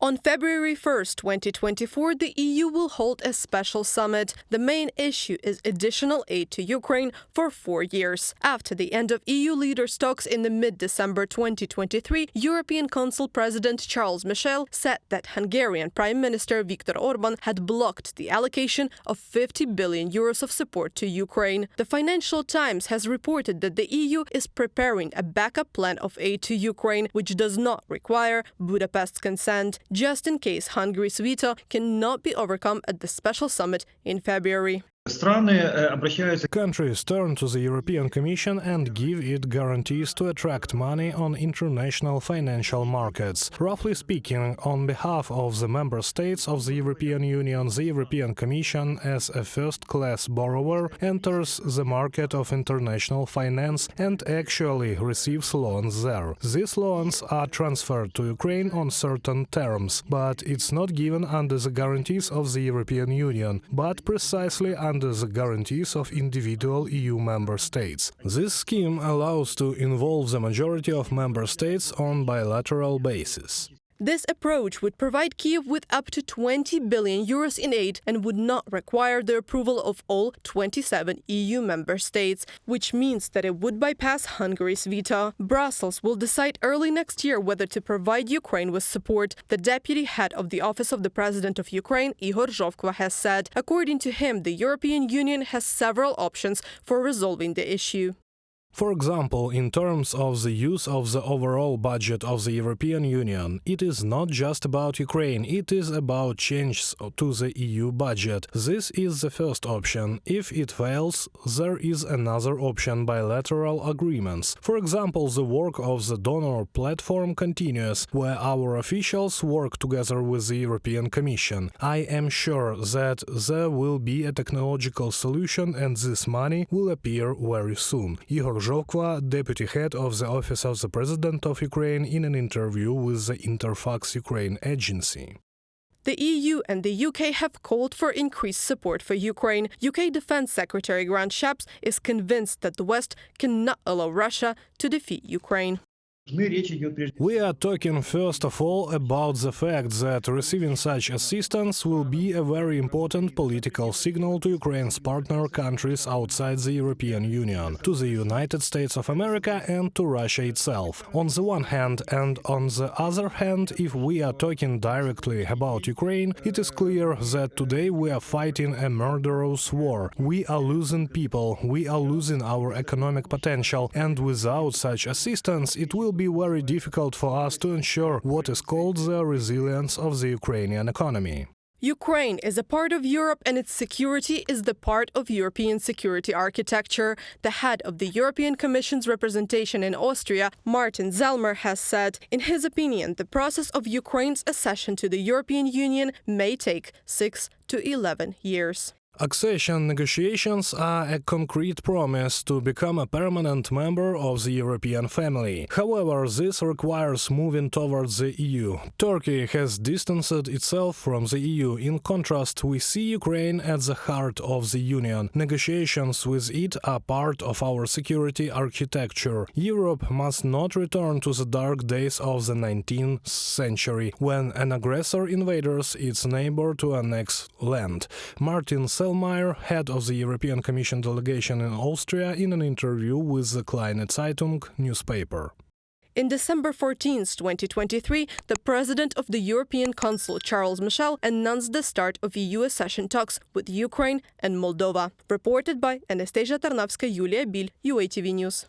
On February 1, 2024, the EU will hold a special summit. The main issue is additional aid to Ukraine for 4 years. After the end of EU leaders' talks in the mid-December 2023, European Council President Charles Michel said that Hungarian Prime Minister Viktor Orban had blocked the allocation of 50 billion euros of support to Ukraine. The Financial Times has reported that the EU is preparing a backup plan of aid to Ukraine, which does not require Budapest's consent, just in case Hungary's veto cannot be overcome at the special summit in February. Countries turn to the European Commission and give it guarantees to attract money on international financial markets. Roughly speaking, on behalf of the member states of the European Union, the European Commission, as a first-class borrower, enters the market of international finance and actually receives loans there. These loans are transferred to Ukraine on certain terms, but it's not given under the guarantees of the European Union, but precisely under the guarantees of individual EU member states. This scheme allows to involve the majority of member states on bilateral basis. This approach would provide Kyiv with up to 20 billion euros in aid and would not require the approval of all 27 EU member states, which means that it would bypass Hungary's veto. Brussels will decide early next year whether to provide Ukraine with support, the deputy head of the Office of the President of Ukraine, Igor Zhovkva, has said. According to him, the European Union has several options for resolving the issue. For example, in terms of the use of the overall budget of the European Union, it is not just about Ukraine, it is about changes to the EU budget. This is the first option. If it fails, there is another option: bilateral agreements. For example, the work of the donor platform continues, where our officials work together with the European Commission. I am sure that there will be a technological solution and this money will appear very soon. Igor Zhovkva, deputy head of the Office of the President of Ukraine, in an interview with the Interfax Ukraine agency. The EU and the UK have called for increased support for Ukraine. UK Defense Secretary Grant Shapps is convinced that the West cannot allow Russia to defeat Ukraine. We are talking first of all about the fact that receiving such assistance will be a very important political signal to Ukraine's partner countries outside the European Union, to the United States of America and to Russia itself. On the one hand, and on the other hand, if we are talking directly about Ukraine, it is clear that today we are fighting a murderous war. We are losing people, we are losing our economic potential, and without such assistance it will be very difficult for us to ensure what is called the resilience of the Ukrainian economy. Ukraine is a part of Europe and its security is the part of European security architecture. The head of the European Commission's representation in Austria, Martin Zellmer, has said, in his opinion, the process of Ukraine's accession to the European Union may take 6 to 11 years. Accession negotiations are a concrete promise to become a permanent member of the European family. However, this requires moving towards the EU. Turkey has distanced itself from the EU. In contrast, we see Ukraine at the heart of the Union. Negotiations with it are part of our security architecture. Europe must not return to the dark days of the 19th century, when an aggressor invades its neighbor to annex land. Martin Selmayr, head of the European Commission delegation in Austria, in an interview with the Kleine Zeitung newspaper. In December 14, 2023, the President of the European Council, Charles Michel, announced the start of EU accession talks with Ukraine and Moldova. Reported by Anastasia Tarnavska, Yulia Bil, UATV News.